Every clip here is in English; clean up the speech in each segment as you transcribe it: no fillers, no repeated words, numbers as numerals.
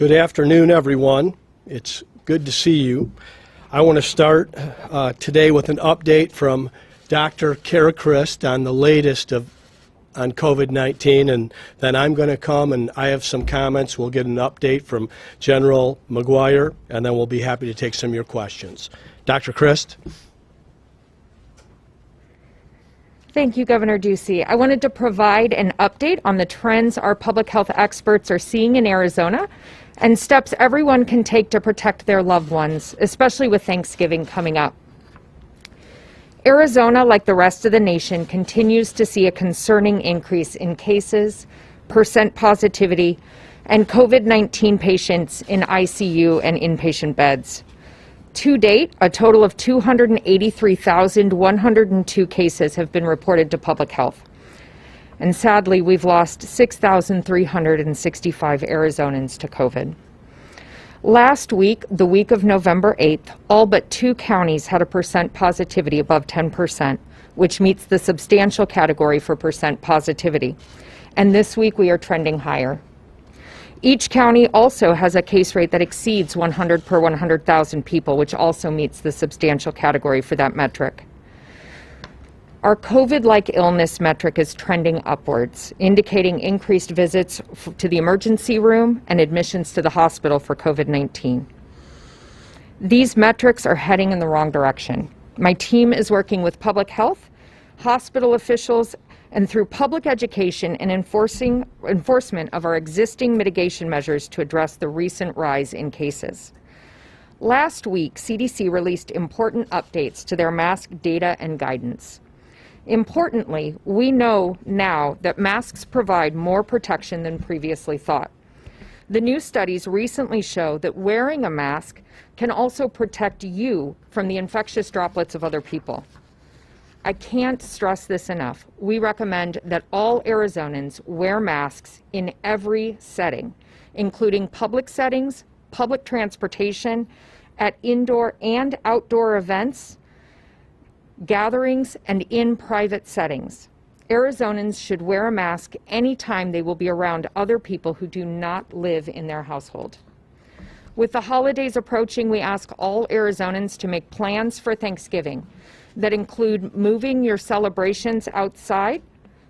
Good afternoon, everyone. It's good to see you. I want to start today with an update from Dr. Kara Christ on the latest on COVID-19, and then I'm going to come and I have some comments. We'll get an update from General McGuire, and then we'll be happy to take some of your questions. Dr. Christ? Thank you, Governor Ducey. I wanted to provide an update on the trends our public health experts are seeing in Arizona and steps everyone can take to protect their loved ones, especially with Thanksgiving coming up. Arizona, like the rest of the nation, continues to see a concerning increase in cases, percent positivity, and COVID-19 patients in ICU and inpatient beds. To date, a total of 283,102 cases have been reported to public health. And sadly, we've lost 6,365 Arizonans to COVID. Last week, the week of November 8th, all but 2 counties had a percent positivity above 10%, which meets the substantial category for percent positivity. And this week, we are trending higher. Each county also has a case rate that exceeds 100 per 100,000 people, which also meets the substantial category for that metric. Our COVID-like illness metric is trending upwards, indicating increased visits to the emergency room and admissions to the hospital for COVID-19. These metrics are heading in the wrong direction. My team is working with public health, hospital officials, and through public education and enforcement of our existing mitigation measures to address the recent rise in cases. Last week, CDC released important updates to their mask data and guidance. Importantly, we know now that masks provide more protection than previously thought. The new studies recently show that wearing a mask can also protect you from the infectious droplets of other people. I can't stress this enough. We recommend that all Arizonans wear masks in every setting, including public settings, public transportation, at indoor and outdoor events, gatherings, and in private settings. Arizonans should wear a mask anytime they will be around other people who do not live in their household. With the holidays approaching, we ask all Arizonans to make plans for Thanksgiving that include moving your celebrations outside,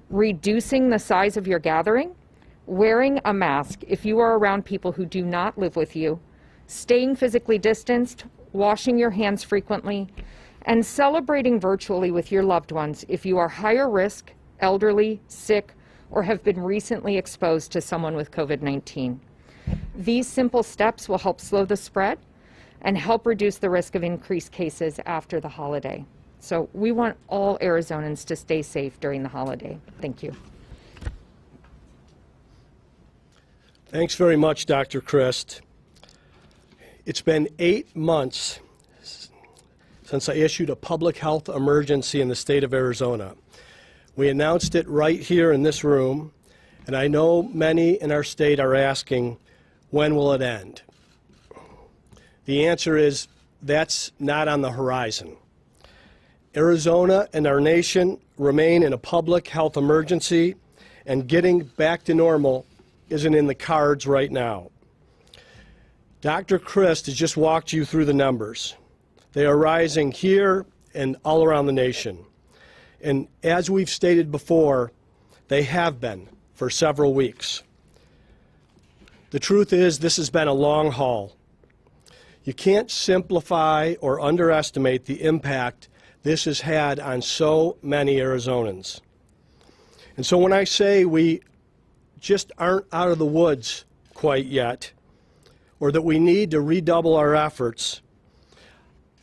reducing the size of your gathering, wearing a mask if you are around people who do not live with you, staying physically distanced, washing your hands frequently, and celebrating virtually with your loved ones if you are higher risk, elderly, sick, or have been recently exposed to someone with COVID-19. These simple steps will help slow the spread and help reduce the risk of increased cases after the holiday. So we want all Arizonans to stay safe during the holiday. Thank you. Thanks very much, Dr. Christ. It's been 8 months since I issued a public health emergency in the state of Arizona. We announced it right here in this room, and I know many in our state are asking, when will it end? The answer is, that's not on the horizon. Arizona and our nation remain in a public health emergency, and getting back to normal isn't in the cards right now. Dr. Christ has just walked you through the numbers. They are rising here and all around the nation. And as we've stated before, they have been for several weeks. The truth is, this has been a long haul. You can't simplify or underestimate the impact this has had on so many Arizonans. And so when I say we just aren't out of the woods quite yet, or that we need to redouble our efforts,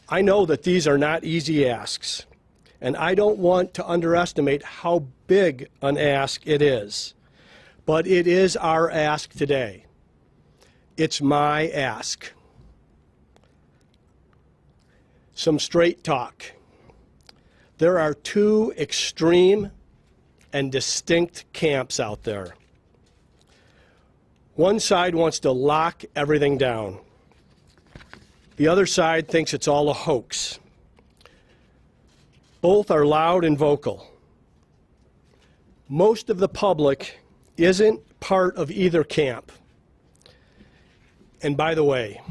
I know that these are not easy asks, and I don't want to underestimate how big an ask it is. But it is our ask today. It's my ask. Some straight talk. There are 2 extreme and distinct camps out there. One side wants to lock everything down. The other side thinks it's all a hoax. Both are loud and vocal. Most of the public isn't part of either camp. And by the way,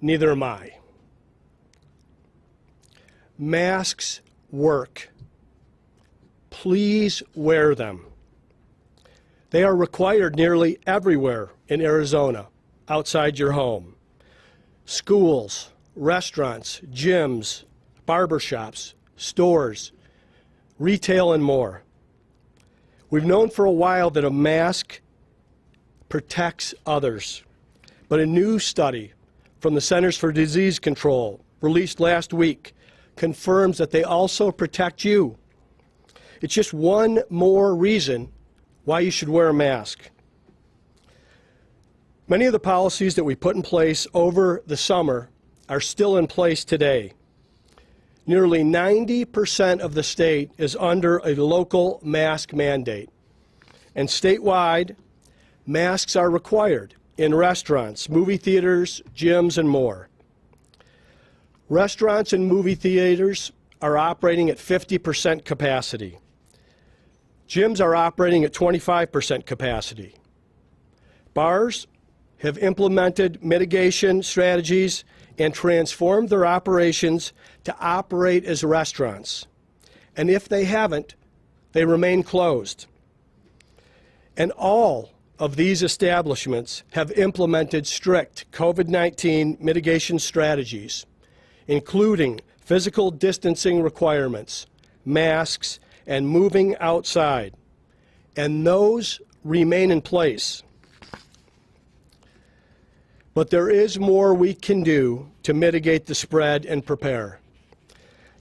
neither am I. Masks work. Please wear them. They are required nearly everywhere in Arizona, outside your home. Schools, restaurants, gyms, barbershops, stores, retail, and more. We've known for a while that a mask protects others, but a new study from the Centers for Disease Control, released last week, confirms that they also protect you. It's just one more reason why you should wear a mask. Many of the policies that we put in place over the summer are still in place today. Nearly 90% of the state is under a local mask mandate. And statewide, masks are required in restaurants, movie theaters, gyms, and more. Restaurants and movie theaters are operating at 50% capacity. Gyms are operating at 25% capacity. Bars have implemented mitigation strategies and transformed their operations to operate as restaurants. And if they haven't, they remain closed. And all of these establishments have implemented strict COVID-19 mitigation strategies, including physical distancing requirements, masks, and moving outside. And those remain in place. But there is more we can do to mitigate the spread and prepare.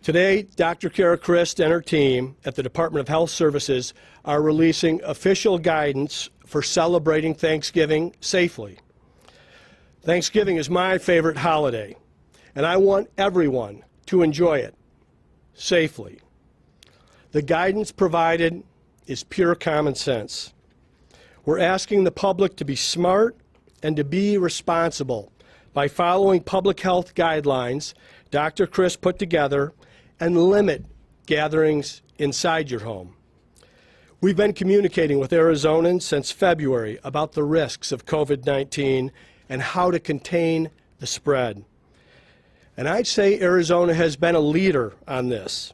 Today, Dr. Kara Christ and her team at the Department of Health Services are releasing official guidance for celebrating Thanksgiving safely. Thanksgiving is my favorite holiday, and I want everyone to enjoy it safely. The guidance provided is pure common sense. We're asking the public to be smart and to be responsible by following public health guidelines Dr. Chris put together and limit gatherings inside your home. We've been communicating with Arizonans since February about the risks of COVID-19 and how to contain the spread. And I'd say Arizona has been a leader on this.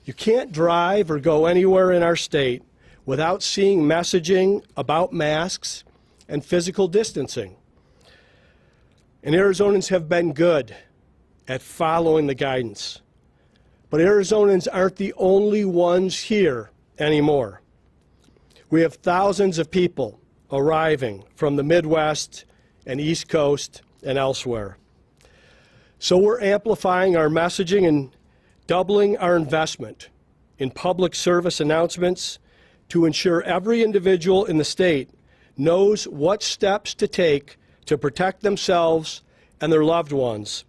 You can't drive or go anywhere in our state without seeing messaging about masks and physical distancing. And Arizonans have been good at following the guidance. But Arizonans aren't the only ones here anymore. We have thousands of people arriving from the Midwest and East Coast and elsewhere. So we're amplifying our messaging and doubling our investment in public service announcements to ensure every individual in the state knows what steps to take to protect themselves and their loved ones,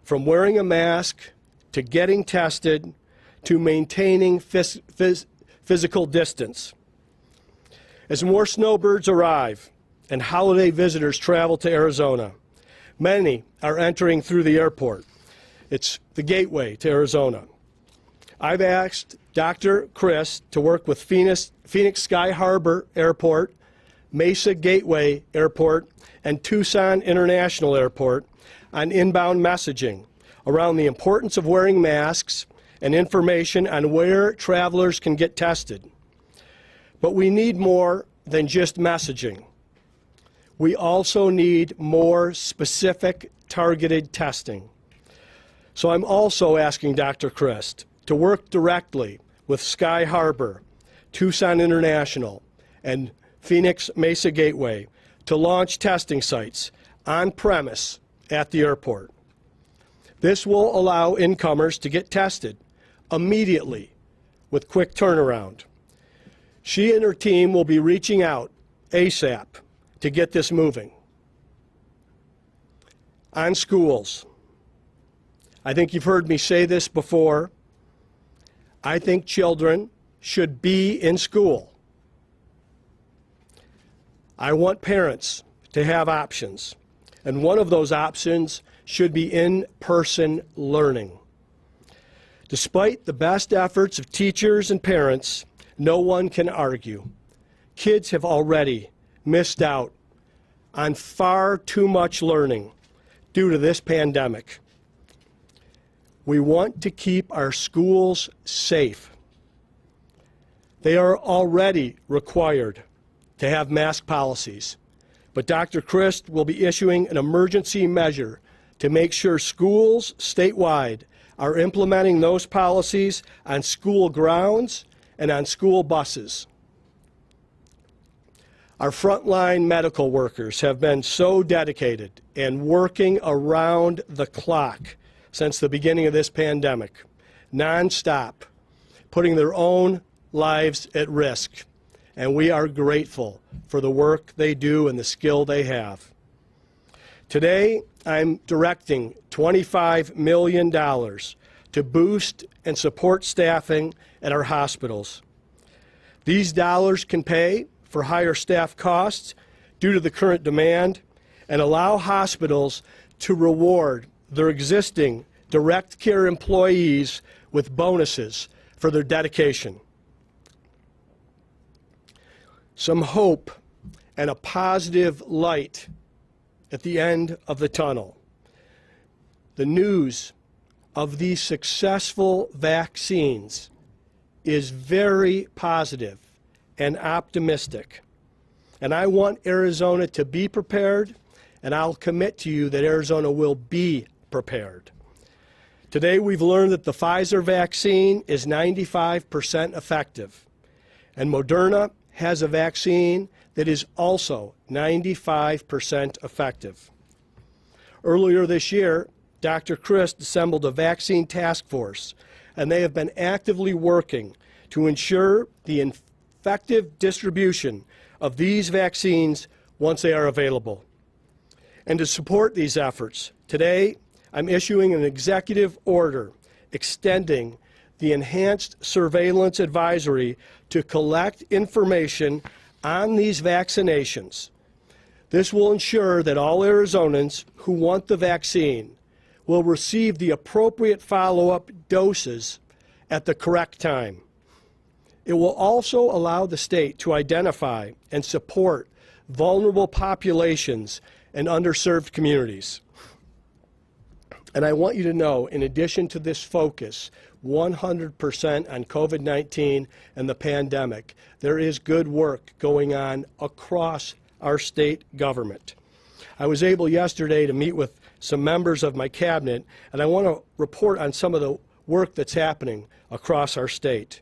from wearing a mask to getting tested to maintaining physical distance. As more snowbirds arrive and holiday visitors travel to Arizona, many are entering through the airport. It's the gateway to Arizona. I've asked Dr. Chris to work with Phoenix Sky Harbor Airport, Mesa Gateway Airport, and Tucson International Airport on inbound messaging around the importance of wearing masks and information on where travelers can get tested. But we need more than just messaging. We also need more specific, targeted testing. So I'm also asking Dr. Christ to work directly with Sky Harbor, Tucson International, and Phoenix Mesa Gateway to launch testing sites on premise at the airport. This will allow incomers to get tested immediately with quick turnaround. She and her team will be reaching out ASAP to get this moving. On schools, I think you've heard me say this before. I think children should be in school. I want parents to have options, and one of those options should be in-person learning. Despite the best efforts of teachers and parents, no one can argue. Kids have already missed out on far too much learning due to this pandemic. We want to keep our schools safe. They are already required to have mask policies, but Dr. Christ will be issuing an emergency measure to make sure schools statewide are implementing those policies on school grounds and on school buses. Our frontline medical workers have been so dedicated and working around the clock since the beginning of this pandemic, nonstop, putting their own lives at risk. And we are grateful for the work they do and the skill they have. Today, I'm directing $25 million to boost and support staffing at our hospitals. These dollars can pay for higher staff costs due to the current demand and allow hospitals to reward their existing direct care employees with bonuses for their dedication. Some hope and a positive light at the end of the tunnel. The news of these successful vaccines is very positive and optimistic. And I want Arizona to be prepared, and I'll commit to you that Arizona will be prepared. Today we've learned that the Pfizer vaccine is 95% effective, and Moderna has a vaccine that is also 95% effective. Earlier this year, Dr. Christ assembled a vaccine task force, and they have been actively working to ensure the effective distribution of these vaccines once they are available. And to support these efforts, today I'm issuing an executive order extending the enhanced surveillance advisory to collect information on these vaccinations. This will ensure that all Arizonans who want the vaccine will receive the appropriate follow-up doses at the correct time. It will also allow the state to identify and support vulnerable populations and underserved communities. And I want you to know, in addition to this focus 100% on COVID-19 and the pandemic, there is good work going on across our state government. I was able yesterday to meet with some members of my cabinet, and I want to report on some of the work that's happening across our state.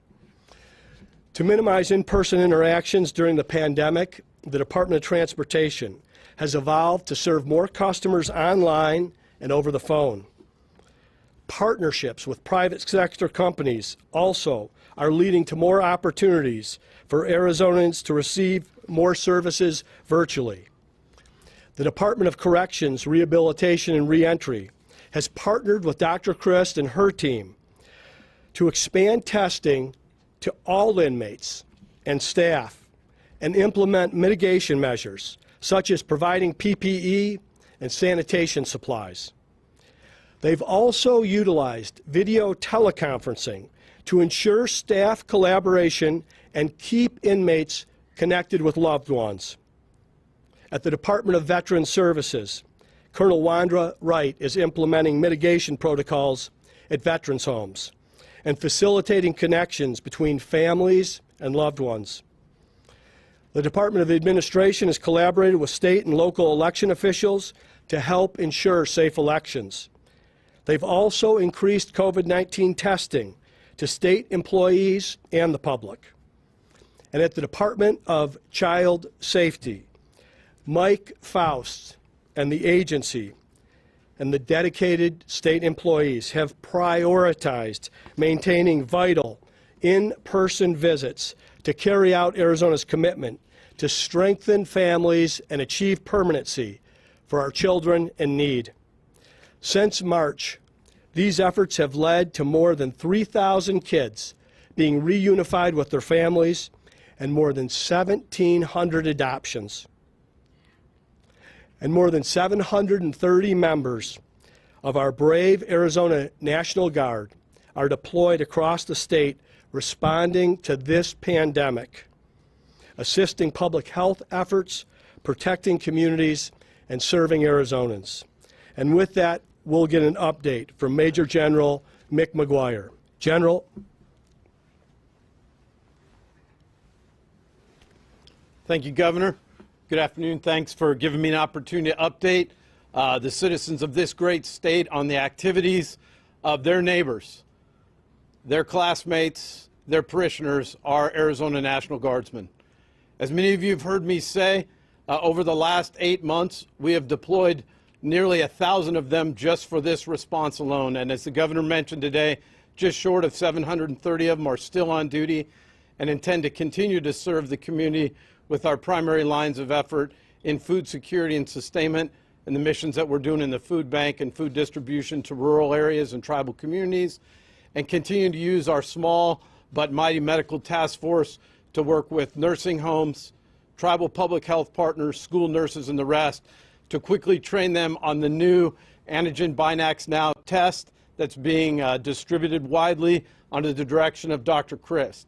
To minimize in-person interactions during the pandemic, the Department of Transportation has evolved to serve more customers online and over the phone. Partnerships with private sector companies also are leading to more opportunities for Arizonans to receive more services virtually. The Department of Corrections, Rehabilitation, and Reentry has partnered with Dr. Christ and her team to expand testing to all inmates and staff and implement mitigation measures, such as providing PPE and sanitation supplies. They've also utilized video teleconferencing to ensure staff collaboration and keep inmates connected with loved ones. At the Department of Veterans Services, Colonel Wandra Wright is implementing mitigation protocols at veterans' homes and facilitating connections between families and loved ones. The Department of Administration has collaborated with state and local election officials to help ensure safe elections. They've also increased COVID-19 testing to state employees and the public. And at the Department of Child Safety, Mike Faust and the agency and the dedicated state employees have prioritized maintaining vital in-person visits to carry out Arizona's commitment to strengthen families and achieve permanency for our children in need. Since March, these efforts have led to more than 3,000 kids being reunified with their families and more than 1,700 adoptions. And more than 730 members of our brave Arizona National Guard are deployed across the state responding to this pandemic, assisting public health efforts, protecting communities, and serving Arizonans. And with that, we'll get an update from Major General Mick McGuire. General. Thank you, Governor. Good afternoon. Thanks for giving me an opportunity to update the citizens of this great state on the activities of their neighbors, their classmates, their parishioners, our Arizona National Guardsmen. As many of you have heard me say, over the last 8 months, we have deployed nearly 1,000 of them just for this response alone. And as the governor mentioned today, just short of 730 of them are still on duty and intend to continue to serve the community with our primary lines of effort in food security and sustainment and the missions that we're doing in the food bank and food distribution to rural areas and tribal communities, and continue to use our small but mighty medical task force to work with nursing homes, tribal public health partners, school nurses, and the rest to quickly train them on the new antigen Binax Now test that's being distributed widely under the direction of Dr. Christ.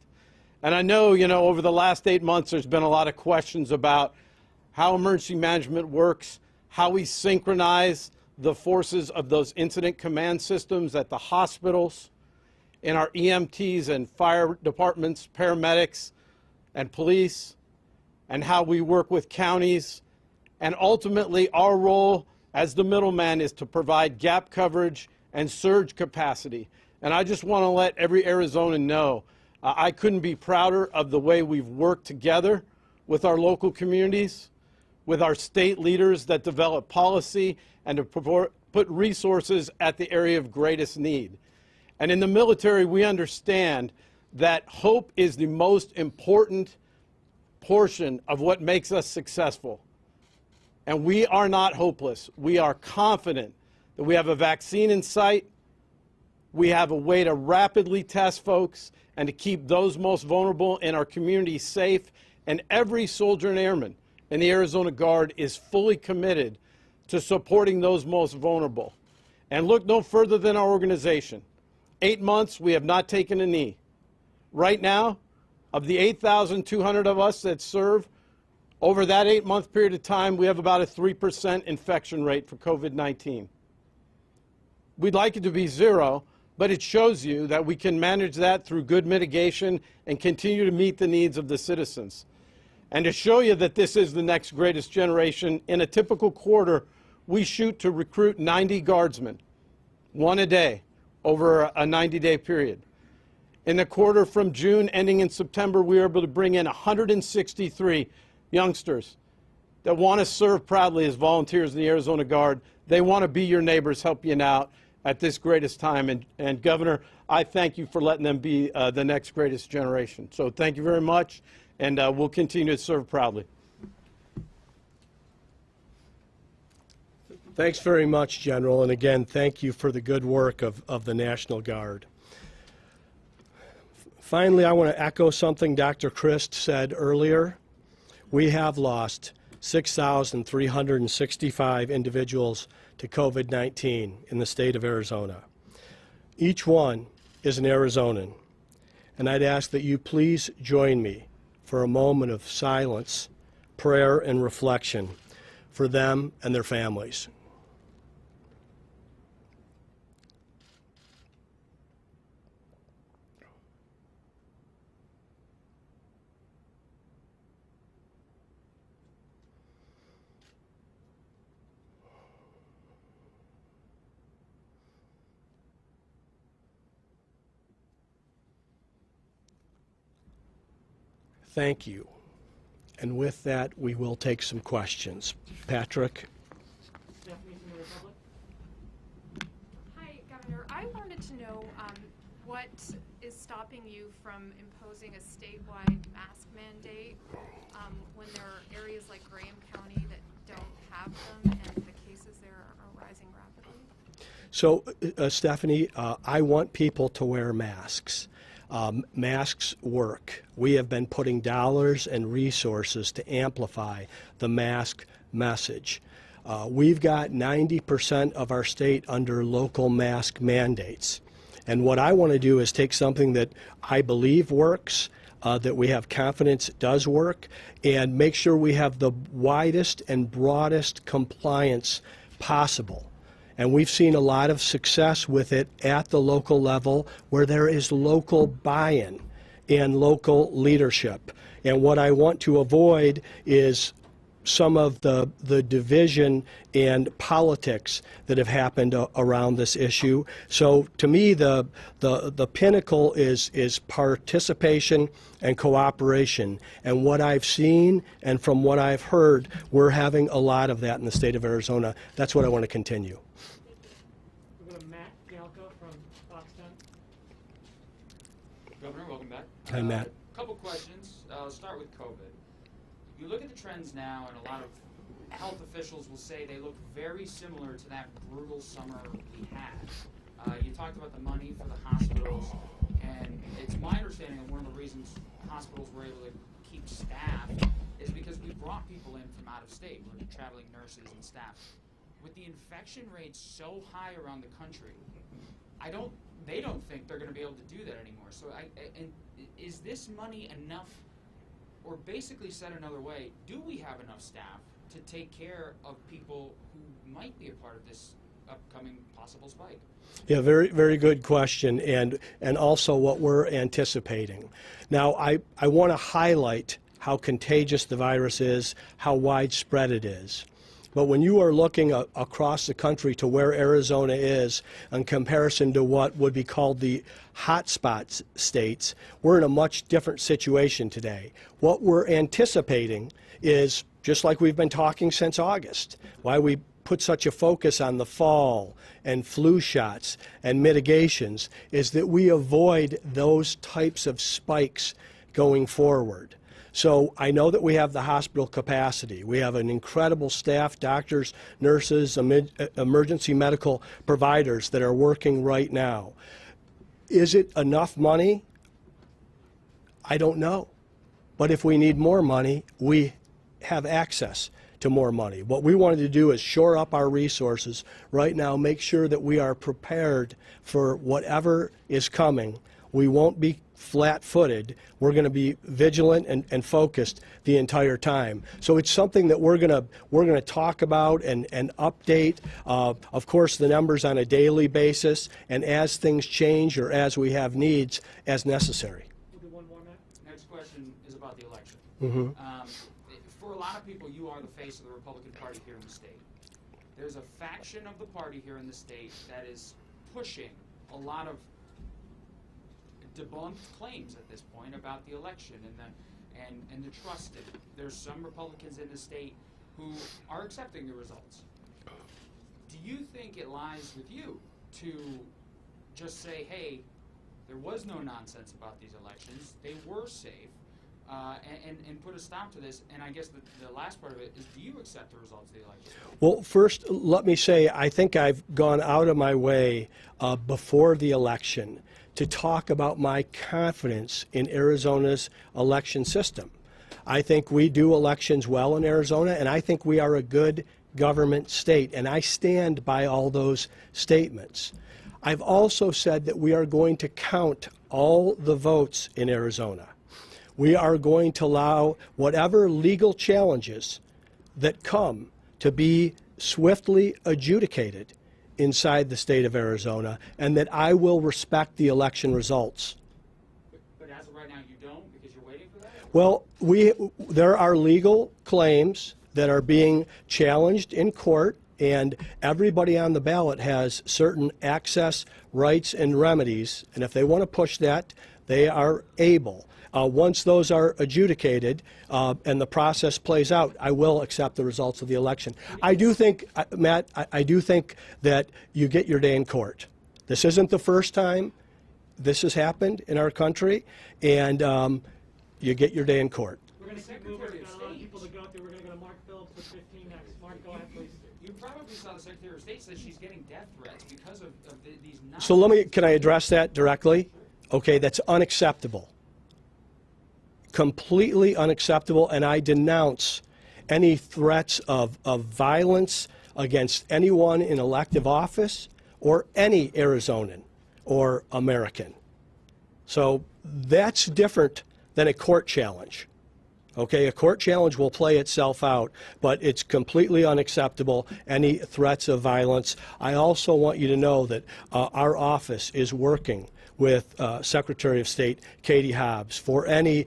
And I know, over the last 8 months, there's been a lot of questions about how emergency management works, how we synchronize the forces of those incident command systems at the hospitals, in our EMTs and fire departments, paramedics, and police, and how we work with counties. And ultimately, our role as the middleman is to provide gap coverage and surge capacity. And I just want to let every Arizonan know, I couldn't be prouder of the way we've worked together with our local communities, with our state leaders that develop policy, and to put resources at the area of greatest need. And in the military, we understand that hope is the most important portion of what makes us successful. And we are not hopeless. We are confident that we have a vaccine in sight, we have a way to rapidly test folks and to keep those most vulnerable in our community safe, and every soldier and airman in the Arizona Guard is fully committed to supporting those most vulnerable. And look no further than our organization. 8 months, we have not taken a knee. Right now, of the 8,200 of us that serve, over that 8-month period of time, we have about a 3% infection rate for COVID-19. We'd like it to be 0, but it shows you that we can manage that through good mitigation and continue to meet the needs of the citizens. And to show you that this is the next greatest generation, in a typical quarter, we shoot to recruit 90 guardsmen, 1 a day, over a 90-day period. In the quarter from June ending in September, we were able to bring in 163 youngsters that want to serve proudly as volunteers in the Arizona Guard. They want to be your neighbors, help you out at this greatest time. And Governor, I thank you for letting them be the next greatest generation. So thank you very much, and we'll continue to serve proudly. Thanks very much, General. And again, thank you for the good work of the National Guard. Finally, I want to echo something Dr. Christ said earlier. We have lost 6,365 individuals to COVID-19 in the state of Arizona. Each one is an Arizonan. And I'd ask that you please join me for a moment of silence, prayer, and reflection for them and their families. Thank you. And with that, we will take some questions. Patrick? Hi, Governor. I wanted to know what is stopping you from imposing a statewide mask mandate when there are areas like Graham County that don't have them and the cases there are rising rapidly? So, Stephanie, I want people to wear masks. Masks work. We have been putting dollars and resources to amplify the mask message. We've got 90% of our state under local mask mandates. And what I want to do is take something that I believe works, that we have confidence it does work, and make sure we have the widest and broadest compliance possible. And we've seen a lot of success with it at the local level where there is local buy-in and local leadership. And what I want to avoid is some of the division and politics that have happened around this issue. So to me, the pinnacle is participation and cooperation. And what I've seen and from what I've heard, we're having a lot of that in the state of Arizona. That's what I want to continue. We'll go to Matt Galco from Fox 10. Governor, welcome back. Hi, Matt. Couple questions. I'll start with COVID. You look at the trends now, and a lot of health officials will say they look very similar to that brutal summer we had. You talked about the money for the hospitals, and it's my understanding that one of the reasons hospitals were able to keep staff is because we brought people in from out of state. We're traveling nurses and staff. With the infection rates so high around the country, they don't think they're going to be able to do that anymore. So, is this money enough? Or basically said another way, do we have enough staff to take care of people who might be a part of this upcoming possible spike? Yeah, very, very good question, and also what we're anticipating. Now, I want to highlight how contagious the virus is, how widespread it is. But when you are looking across the country to where Arizona is in comparison to what would be called the hotspot states, we're in a much different situation today. What we're anticipating is, just like we've been talking since August, why we put such a focus on the fall and flu shots and mitigations, is that we avoid those types of spikes going forward. So I know that we have the hospital capacity. We have an incredible staff, doctors, nurses, emergency medical providers that are working right now. Is it enough money? I don't know. But if we need more money, we have access to more money. What we wanted to do is shore up our resources right now, make sure that we are prepared for whatever is coming. We won't be flat-footed. We're going to be vigilant and focused the entire time. So it's something that we're going to talk about and update, of course, the numbers on a daily basis, and as things change or as we have needs, as necessary. We'll do one more, Matt. Next question is about the election. Mm-hmm. For a lot of people, you are the face of the Republican Party here in the state. There's a faction of the party here in the state that is pushing a lot of debunked claims at this point about the election and the trust in it. There's some Republicans in the state who are accepting the results. Do you think it lies with you to just say, hey, there was no nonsense about these elections, they were safe, and put a stop to this? And I guess the last part of it is, do you accept the results of the election? Well, first, let me say, I think I've gone out of my way before the election to talk about my confidence in Arizona's election system. I think we do elections well in Arizona, and I think we are a good government state, and I stand by all those statements. I've also said that we are going to count all the votes in Arizona. We are going to allow whatever legal challenges that come to be swiftly adjudicated inside the state of Arizona, and that I will respect the election results. But as of right now, you don't, because you're waiting for that? Well, there are legal claims that are being challenged in court, and everybody on the ballot has certain access rights and remedies, and if they want to push that, they are able. Once those are adjudicated and the process plays out, I will accept the results of the election. I do think, Matt, I do think that you get your day in court. This isn't the first time this has happened in our country, and you get your day in court. We're going to keep moving. We've got a lot of people to go through. We're going to go to Mark Phillips with 15 next. Mark, go ahead, please. You probably saw the Secretary of State says she's getting death threats because of these. So can I address that directly? Okay, that's unacceptable. Completely unacceptable, and I denounce any threats of violence against anyone in elective office or any Arizonan or American. So that's different than a court challenge. Okay, a court challenge will play itself out, but it's completely unacceptable, any threats of violence. I also want you to know that our office is working with Secretary of State Katie Hobbs for any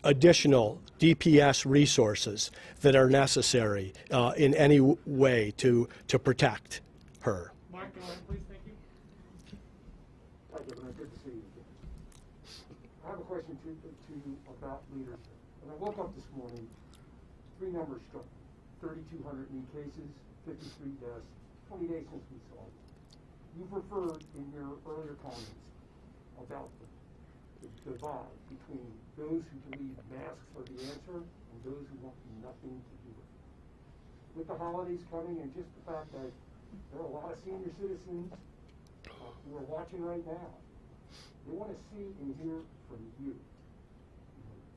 additional DPS resources that are necessary in any way to protect her. Mark, go ahead, please. Thank you. Hi, Governor. Good to see you again. I have a question to you about leadership. When I woke up this morning, three numbers struck me. 3,200 new cases, 53 deaths, 20 days since we saw you. You've referred in your earlier comments about the divide between those who believe masks are the answer and those who want nothing to do with it. With the holidays coming and just the fact that there are a lot of senior citizens who are watching right now, they want to see and hear from you.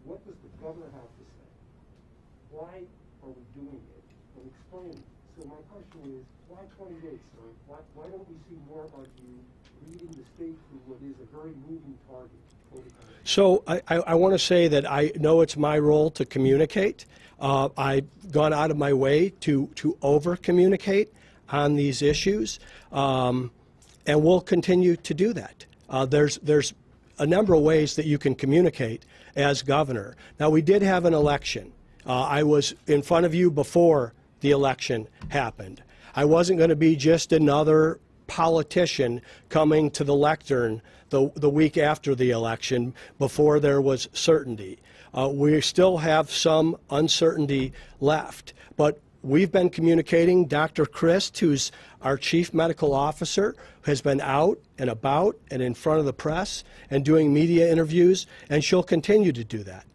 What does the governor have to say? Why are we doing it? And explain it. So my question is, why 20 days, sir? Why don't we see more of you leading the state through what is a very moving target? So I want to say that I know it's my role to communicate. I've gone out of my way to over-communicate on these issues, and we'll continue to do that. There's a number of ways that you can communicate as governor. Now, we did have an election. I was in front of you before the election happened. I wasn't going to be just another politician coming to the lectern the week after the election before there was certainty. We still have some uncertainty left, but we've been communicating. Dr. Christ, who's our chief medical officer, has been out and about and in front of the press and doing media interviews, and she'll continue to do that.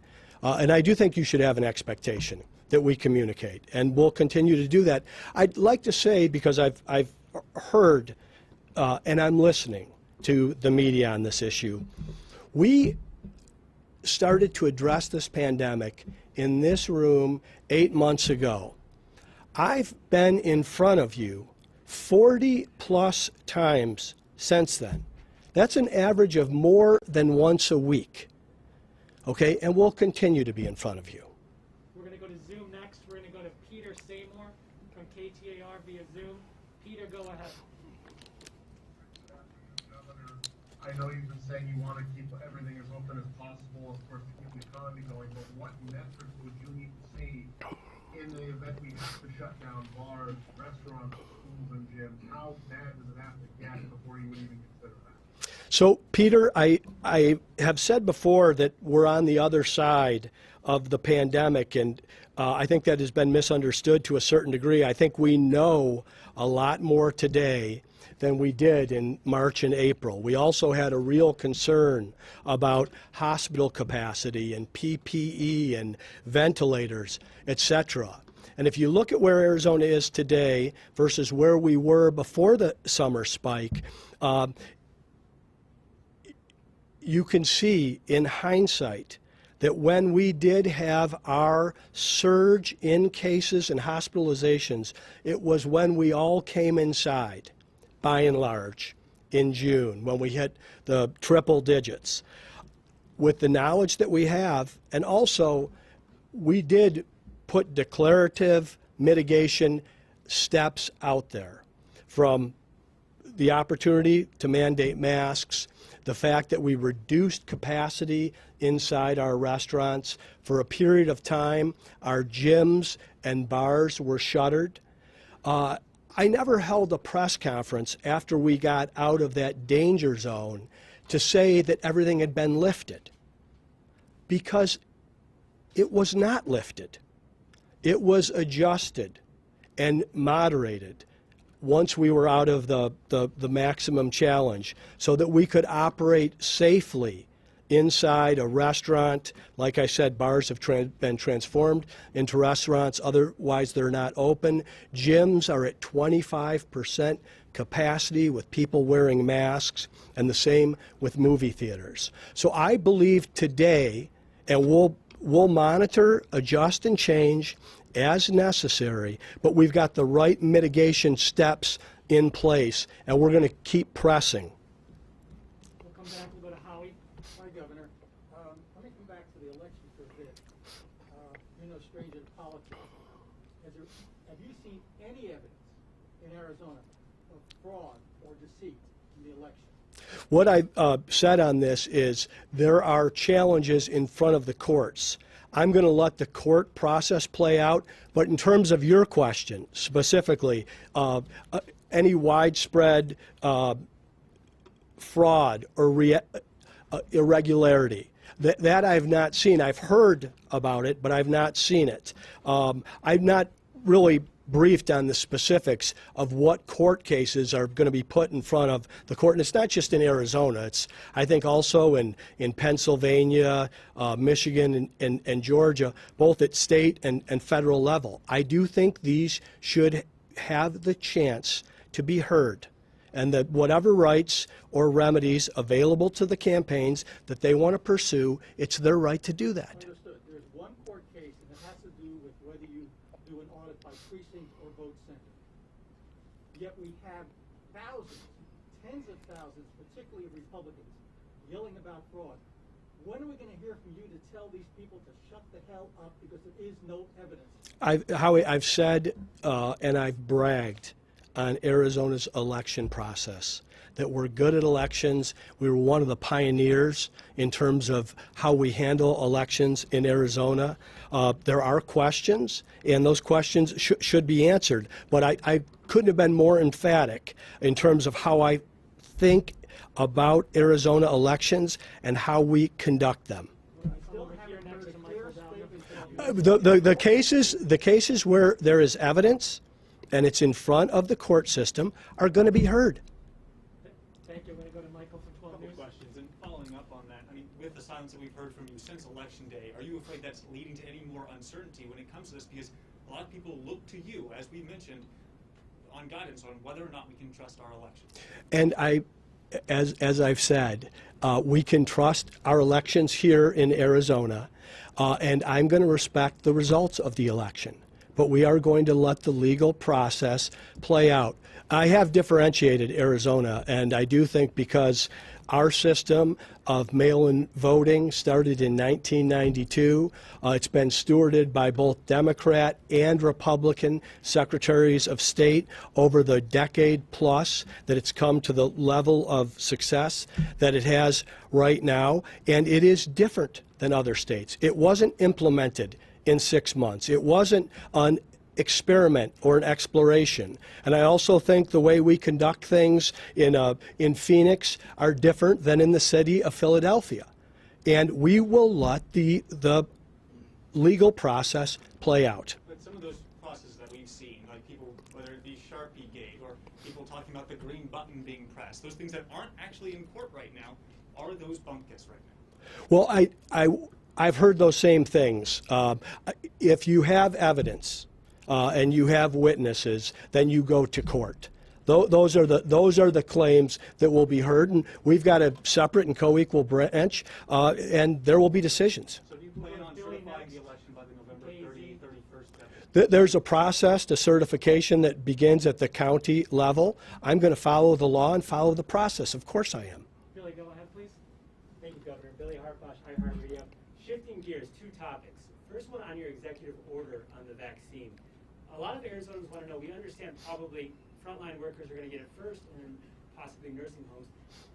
And I do think you should have an expectation that we communicate, and we'll continue to do that. I'd like to say, because I've heard and I'm listening to the media on this issue, we started to address this pandemic in this room 8 months ago. I've been in front of you 40 plus times since then. That's an average of more than once a week. Okay, and we'll continue to be in front of you. We're going to go to Zoom next. We're going to go to Peter Seymour from KTAR via Zoom. Peter, go ahead. I know you've been saying you want to keep everything as open as possible, of course, to keep the economy going, but what metrics would you need to see in the event we have to shut down bars, restaurants, schools, and gyms? How bad does it have to get before you would even consider that? So, Peter, I have said before that we're on the other side of the pandemic, and I think that has been misunderstood to a certain degree. I think we know a lot more today than we did in March and April. We also had a real concern about hospital capacity and PPE and ventilators, etc. And if you look at where Arizona is today versus where we were before the summer spike, you can see in hindsight that when we did have our surge in cases and hospitalizations, it was when we all came inside, by and large, in June, when we hit the triple digits. With the knowledge that we have, and also we did put declarative mitigation steps out there, from the opportunity to mandate masks, the fact that we reduced capacity inside our restaurants. For a period of time, our gyms and bars were shuttered. I never held a press conference after we got out of that danger zone to say that everything had been lifted, because it was not lifted. It was adjusted and moderated once we were out of the maximum challenge, so that we could operate safely inside a restaurant. Like I said, bars have been transformed into restaurants, otherwise they're not open. Gyms are at 25% capacity with people wearing masks, and the same with movie theaters. So I believe today, and we'll monitor, adjust, and change as necessary, but we've got the right mitigation steps in place, and we're going to keep pressing. We'll come back. We'll go to Howie. Hi, Governor. Let me come back to the have you seen any evidence in Arizona of fraud or deceit in the election? What I've said on this is there are challenges in front of the courts. I'm going to let the court process play out, but in terms of your question specifically, any widespread fraud or irregularity, that I've not seen. I've heard about it, but I've not seen it. I've not really briefed on the specifics of what court cases are going to be put in front of the court. And it's not just in Arizona. It's, I think, also in Pennsylvania, Michigan, and Georgia, both at state and federal level. I do think these should have the chance to be heard, and that whatever rights or remedies available to the campaigns that they want to pursue, it's their right to do that. Understood. There's one court case, and it has to do with whether you do an audit by precinct or vote center. Yet we have thousands, tens of thousands, particularly of Republicans, yelling about fraud. When are we going to hear from you to tell these people to shut the hell up because there is no evidence? Howie, I've said and I've bragged on Arizona's election process, that we're good at elections. We were one of the pioneers in terms of how we handle elections in Arizona. There are questions, and those questions should be answered. But I couldn't have been more emphatic in terms of how I think about Arizona elections and how we conduct them. The cases where there is evidence and it's in front of the court system are going to be heard. Thank you. I'm going to go to Michael for 12 News. Questions, and following up on that, I mean, with the silence that we've heard from you since Election Day, are you afraid that's leading to any more uncertainty when it comes to this? Because a lot of people look to you, as we mentioned, on guidance on whether or not we can trust our elections. And as I've said, we can trust our elections here in Arizona, and I'm going to respect the results of the election. But we are going to let the legal process play out. I have differentiated Arizona, and I do think because our system of mail-in voting started in 1992. It's been stewarded by both Democrat and Republican secretaries of state over the decade plus that it's come to the level of success that it has right now, and it is different than other states. It wasn't implemented in 6 months. It wasn't an experiment or an exploration. And I also think the way we conduct things in Phoenix are different than in the city of Philadelphia. And we will let the legal process play out. But some of those processes that we've seen, like people, whether it be Sharpie Gate or people talking about the green button being pressed, those things that aren't actually in court right now, are those bump kiss right now? Well, I've heard those same things. If you have evidence and you have witnesses, then you go to court. Those are the claims that will be heard, and we've got a separate and co-equal branch, and there will be decisions. So do you plan on certifying the election by the November 30, 31st deadline? There's a process to certification that begins at the county level. I'm going to follow the law and follow the process. Of course I am. Billy, go ahead, please. Thank you, Governor. Billy Hartbosch, iHeartRadio. Shifting gears, two topics. First one on your executive order on the vaccine. A lot of Arizonans want to know, we understand probably frontline workers are going to get it first and then possibly nursing homes.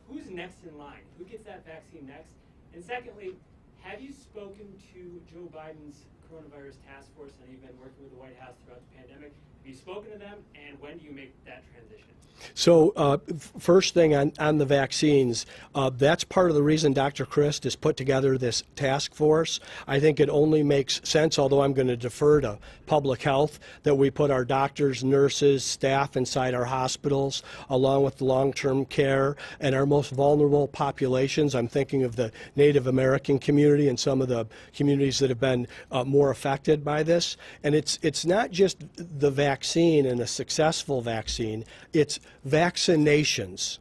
Who's next in line? Who gets that vaccine next? And secondly, have you spoken to Joe Biden's coronavirus task force? I know you've been working with the White House throughout the pandemic. Have you spoken to them, and when do you make that transition? So first thing on the vaccines, that's part of the reason Dr. Christ has put together this task force. I think it only makes sense, although I'm going to defer to public health, that we put our doctors, nurses, staff inside our hospitals, along with long-term care and our most vulnerable populations. I'm thinking of the Native American community and some of the communities that have been more affected by this. And it's not just the vaccine and a successful vaccine, it's vaccinations.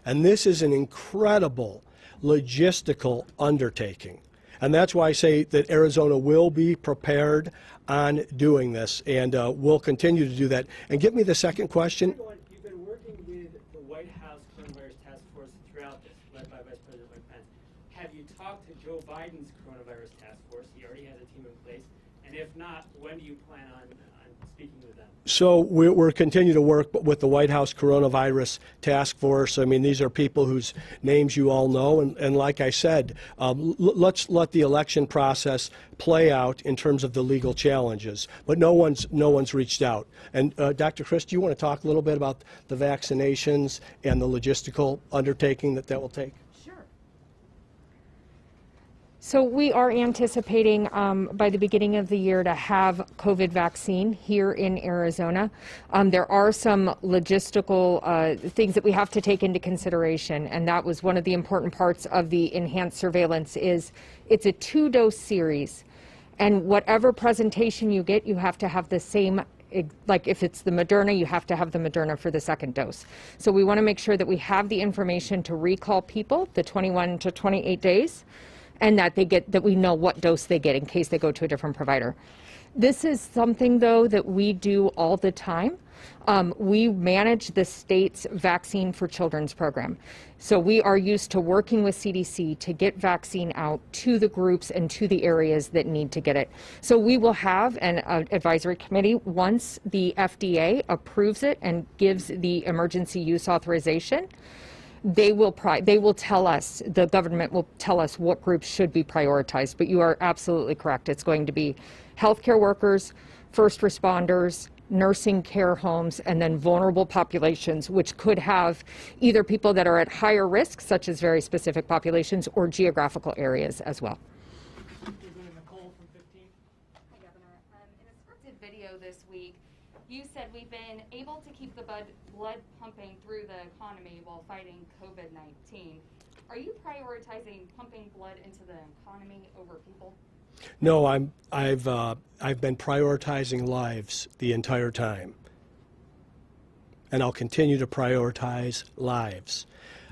And this is an incredible logistical undertaking. And that's why I say that Arizona will be prepared on doing this, and we'll continue to do that. And give me the second question. You've been working with the White House coronavirus task force throughout this, led by Vice President Mike Pence. Have you talked to Joe Biden's coronavirus task force? He already has a team in place. And if not, when do you plan on So we're continuing to work with the White House Coronavirus Task Force. I mean, these are people whose names you all know. And like I said, let's let the election process play out in terms of the legal challenges. But no one's reached out. And Dr. Chris, do you want to talk a little bit about the vaccinations and the logistical undertaking that will take? So we are anticipating by the beginning of the year to have COVID vaccine here in Arizona. There are some logistical things that we have to take into consideration, and that was one of the important parts of the enhanced surveillance. Is it's a 2-dose series, and whatever presentation you get, you have to have the same. Like if it's the Moderna, you have to have the Moderna for the second dose. So we want to make sure that we have the information to recall people the 21 to 28 days. And that we know what dose they get in case they go to a different provider. This is something, though, that we do all the time. We manage the state's Vaccine for Children's program. So we are used to working with CDC to get vaccine out to the groups and to the areas that need to get it. So we will have an advisory committee once the FDA approves it and gives the emergency use authorization. They will tell us, the government will tell us what groups should be prioritized, but you are absolutely correct. It's going to be healthcare workers, first responders, nursing care homes, and then vulnerable populations, which could have either people that are at higher risk, such as very specific populations, or geographical areas as well. Nicole from 15. Hi, Governor. In a scripted video this week, you said we've been able to keep the blood pumping through the economy while fighting COVID-19. Are you prioritizing pumping blood into the economy over people? No, I've been prioritizing lives the entire time, and I'll continue to prioritize lives.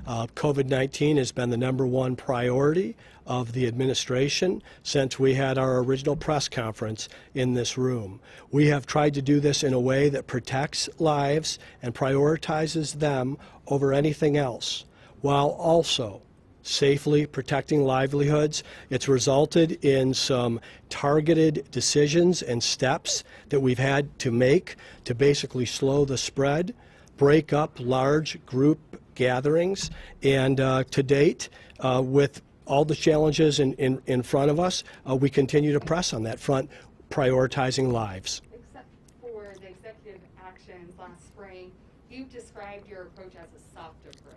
COVID-19 has been the #1 priority of the administration since we had our original press conference in this room. We have tried to do this in a way that protects lives and prioritizes them over anything else, while also safely protecting livelihoods. It's resulted in some targeted decisions and steps that we've had to make to basically slow the spread, break up large group gatherings, and to date, with all the challenges in front of us, we continue to press on that front, prioritizing lives. Except for the executive actions last spring, you've described your approach as a soft approach.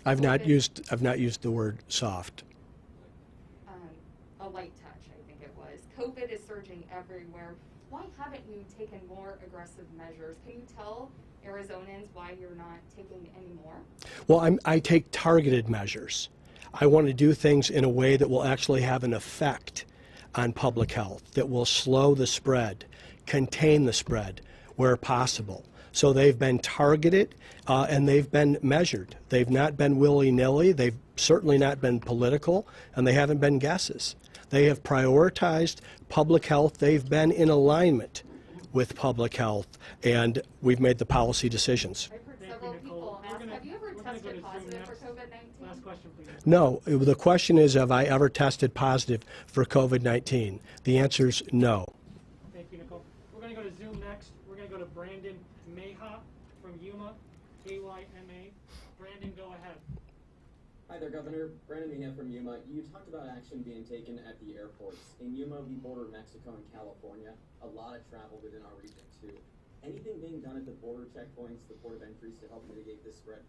I've not used the word soft. A light touch, I think it was. COVID is surging everywhere. Why haven't you taken more aggressive measures? Can you tell Arizonans why you're not taking any more? Well, I take targeted measures. I want to do things in a way that will actually have an effect on public health, that will slow the spread, contain the spread where possible. So they've been targeted and they've been measured. They've not been willy-nilly. They've certainly not been political, and they haven't been guesses. They have prioritized public health. They've been in alignment with public health, and we've made the policy decisions. I've heard several people ask, have you ever tested positive for COVID-19? Last question, please. No, the question is, have I ever tested positive for COVID-19? The answer is no. Thank you, Nicole. We're going to go to Zoom next. We're going to go to Brandon Mayha from Yuma, KYMA. Brandon, go ahead. Hi there, Governor. Brandon Mayha from Yuma. You talked about action being taken at the airports. In Yuma, we border Mexico and California. A lot of travel within our region, too. Anything being done at the border checkpoints, the port of entries, to help mitigate this spread?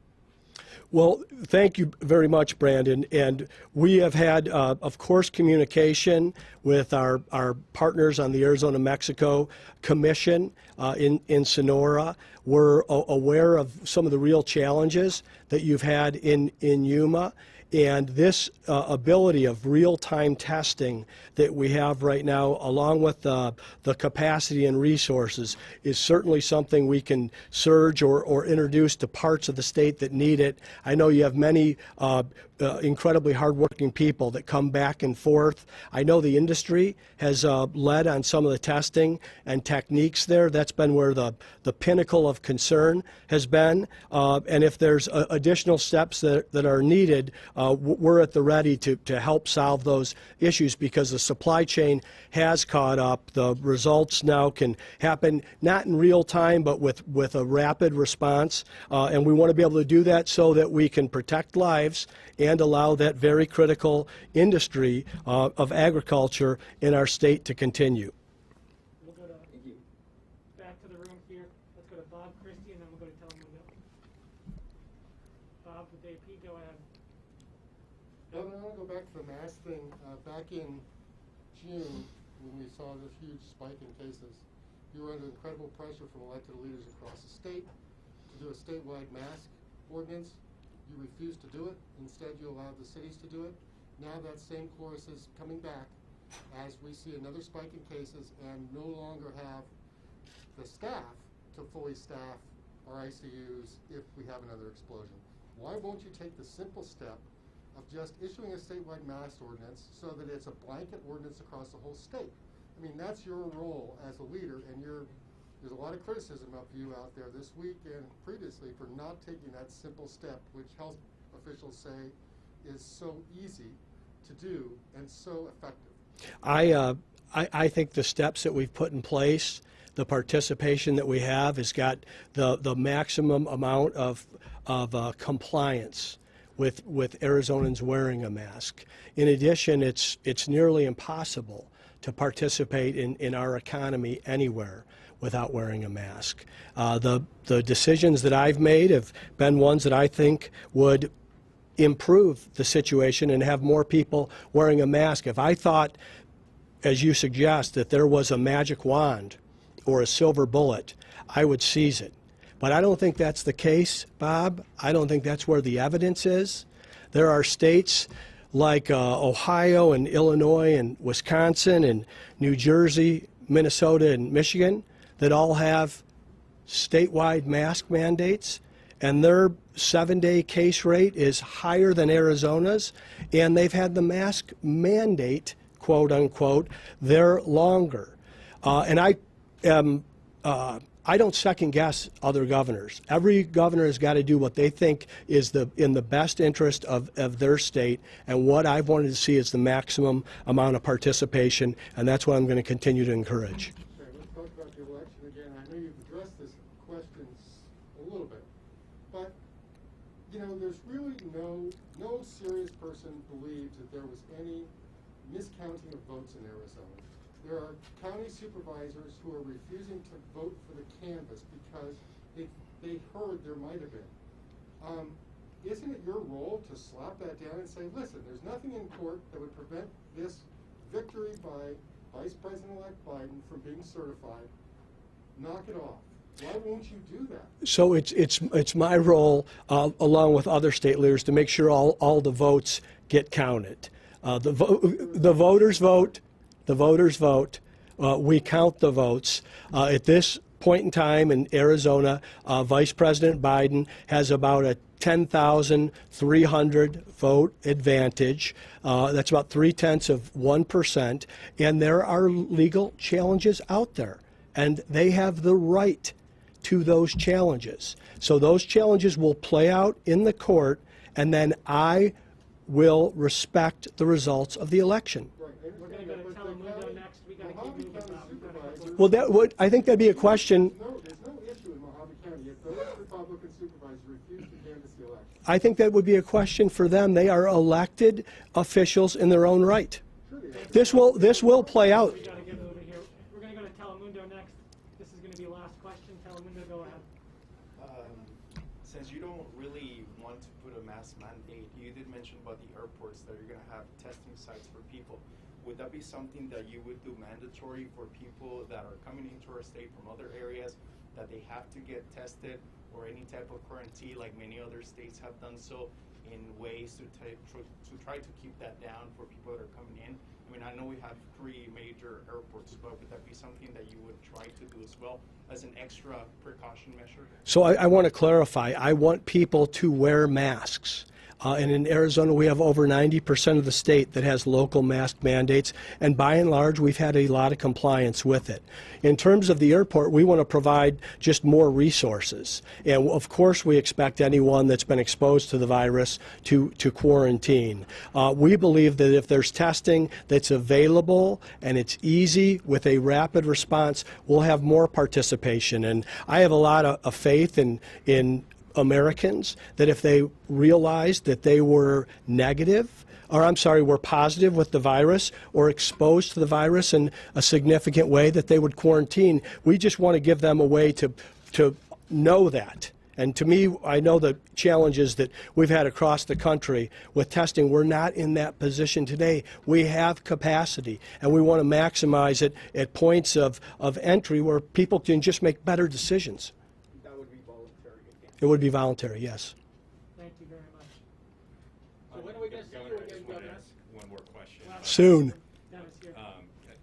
Well, thank you very much, Brandon. And we have had, of course, communication with our partners on the Arizona-Mexico Commission in Sonora. We're aware of some of the real challenges that you've had in Yuma. And this ability of real-time testing that we have right now, along with the capacity and resources, is certainly something we can surge or introduce to parts of the state that need it. I know you have many incredibly hardworking people that come back and forth. I know the industry has led on some of the testing and techniques there. That's been where the pinnacle of concern has been. And if there's additional steps that are needed, we're at the ready to help solve those issues, because the supply chain has caught up. The results now can happen not in real time, but with a rapid response. And we want to be able to do that so that we can protect lives and allow that very critical industry of agriculture in our state to continue. We'll go to, back to the room here. Let's go to Bob Christie, and then we'll go to Telemundo. Bob with AP, go ahead. Governor, I want to go back to the mask thing. Back in June, when we saw this huge spike in cases, you were under incredible pressure from elected leaders across the state to do a statewide mask ordinance. You refused to do it. Instead, you allowed the cities to do it. Now that same chorus is coming back as we see another spike in cases and no longer have the staff to fully staff our ICUs if we have another explosion. Why won't you take the simple step of just issuing a statewide mask ordinance so that it's a blanket ordinance across the whole state? I mean, that's your role as a leader, and there's a lot of criticism of you out there this week and previously for not taking that simple step, which health officials say is so easy to do and so effective. I think the steps that we've put in place, the participation that we have, has got the maximum amount of compliance with Arizonans wearing a mask. In addition, it's nearly impossible to participate in our economy anywhere without wearing a mask. The decisions that I've made have been ones that I think would improve the situation and have more people wearing a mask. If I thought, as you suggest, that there was a magic wand or a silver bullet, I would seize it. But I don't think that's the case, Bob. I don't think that's where the evidence is. There are states like Ohio and Illinois and Wisconsin and New Jersey, Minnesota and Michigan that all have statewide mask mandates, and their 7-day case rate is higher than Arizona's, and they've had the mask mandate, quote unquote, there longer. And I don't second guess other governors. Every governor has got to do what they think is in the best interest of their state, and what I've wanted to see is the maximum amount of participation, and that's what I'm going to continue to encourage. Okay, let's talk about the election again. I know you've addressed this questions a little bit, but you know, there's really no serious person believes that there was any miscounting of votes in Arizona. There are county supervisors who are refusing to vote for the canvass because they heard there might have been. Isn't it your role to slap that down and say, listen, there's nothing in court that would prevent this victory by Vice President-elect Biden from being certified? Knock it off. Why won't you do that? So it's my role, along with other state leaders, to make sure all the votes get counted. The voters vote. The voters vote. We count the votes. At this point in time in Arizona, Vice President Biden has about a 10,300 vote advantage. That's about 0.3%. And there are legal challenges out there, and they have the right to those challenges. So those challenges will play out in the court, and then I will respect the results of the election. We're going to go to Telemundo next. We got to keep moving. Well, I think that'd be a question. There's no issue in Mojave County if those Republican supervisors refuse to canvass the election. I think that would be a question for them. They are elected officials in their own right. This will play out. We got to get over here. We're going to go to Telemundo next. This is going to be the last question. Telemundo, go ahead. Since you don't really want to put a mask mandate, you did mention about the airports that you're going to have testing sites for people. Would that be something that you would do mandatory for people that are coming into our state from other areas, that they have to get tested, or any type of quarantine like many other states have done so, in ways to try to keep that down for people that are coming in? I mean, I know we have 3 major airports, but would that be something that you would try to do as well as an extra precaution measure? So I want to clarify. I want people to wear masks. And in Arizona, we have over 90% of the state that has local mask mandates, and by and large, we've had a lot of compliance with it. In terms of the airport, we want to provide just more resources. And of course, we expect anyone that's been exposed to the virus to quarantine. We believe that if there's testing that's available and it's easy with a rapid response, we'll have more participation. And I have a lot of faith in Americans that if they realized that they were were positive with the virus or exposed to the virus in a significant way, that they would quarantine. We just want to give them a way to know that. And to me, I know the challenges that we've had across the country with testing. We're not in that position today. We have capacity, and we want to maximize it at points of entry where people can just make better decisions. That would be voluntary again. It would be voluntary, yes. Thank you very much. So when are we going to see you again, Governor? One more question. Soon.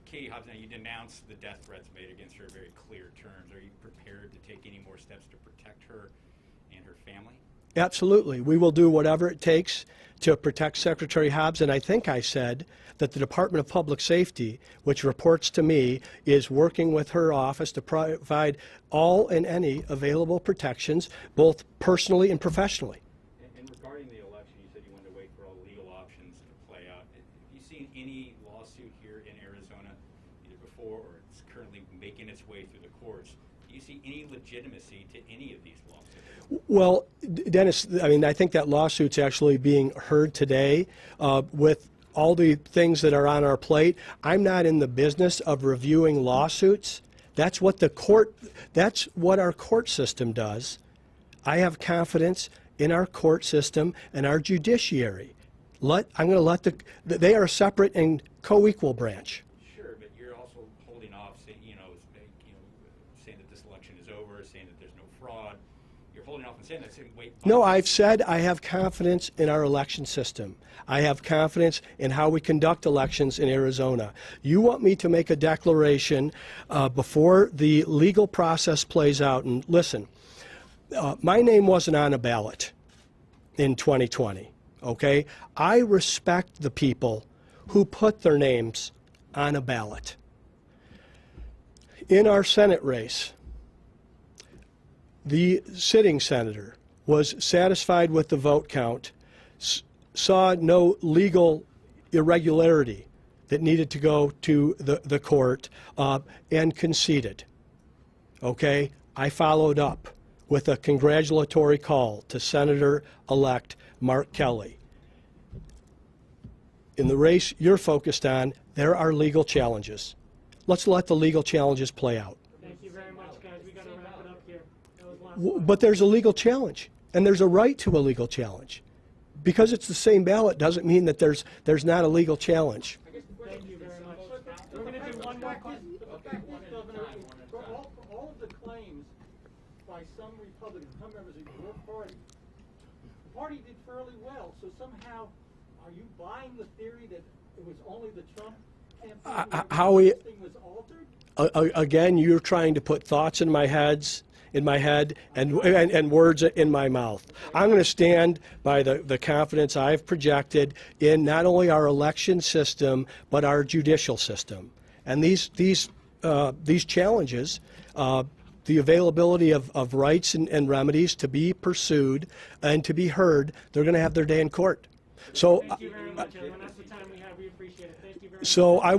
Katie Hobbs, now you denounced the death threats made against her in very clear terms. Are you prepared to take any more steps to protect her and her family? Absolutely. We will do whatever it takes to protect Secretary Hobbs, and I think I said that the Department of Public Safety, which reports to me, is working with her office to provide all and any available protections, both personally and professionally. And regarding the election, you said you wanted to wait for all legal options to play out. Have you seen any lawsuit here in Arizona, either before or it's currently making its way through the courts? Do you see any legitimacy to any of these lawsuits? Well, Dennis, I mean, I think that lawsuit's actually being heard today with all the things that are on our plate. I'm not in the business of reviewing lawsuits. That's what our court system does. I have confidence in our court system and our judiciary. I'm going to let they are a separate and co-equal branch. Sure, but you're also holding off, saying that this election is over, saying that there's no fraud. You're holding off and saying that. Saying, wait. No, I've said I have confidence in our election system. I have confidence in how we conduct elections in Arizona. You want me to make a declaration before the legal process plays out. And listen, my name wasn't on a ballot in 2020, okay? I respect the people who put their names on a ballot. In our Senate race, the sitting senator was satisfied with the vote count, saw no legal irregularity that needed to go to the court, and conceded. Okay? I followed up with a congratulatory call to Senator-elect Mark Kelly. In the race you're focused on, there are legal challenges. Let's let the legal challenges play out. Thank you very much, guys. We got to wrap it up here. But there's a legal challenge, and there's a right to a legal challenge. Because it's the same ballot doesn't mean that there's not a legal challenge. Thank you very much. We're going to do one more question. Governor, for all of the claims by some Republicans, some members of your party, the party did fairly well. So somehow, are you buying the theory that it was only the Trump campaign this thing was altered? Again, you're trying to put thoughts in my head and words in my mouth. I'm going to stand by the confidence I've projected in not only our election system but our judicial system. And these challenges, the availability of rights and remedies to be pursued and to be heard, they're going to have their day in court. So. Thank you very much, everyone. That's the time we have. We appreciate it. Thank you very much. So I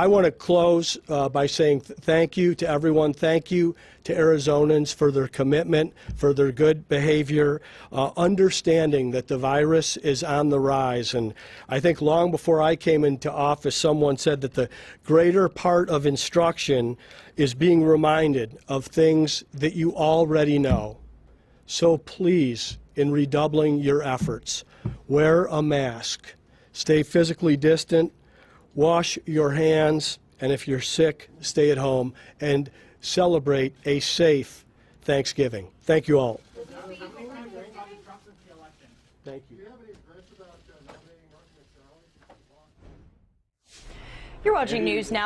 want to close by saying thank you to everyone. Thank you to Arizonans for their commitment, for their good behavior, understanding that the virus is on the rise. And I think long before I came into office, someone said that the greater part of instruction is being reminded of things that you already know. So please, in redoubling your efforts, wear a mask, stay physically distant, wash your hands, and if you're sick, stay at home, and celebrate a safe Thanksgiving. Thank you all. Thank you. You're watching News Now.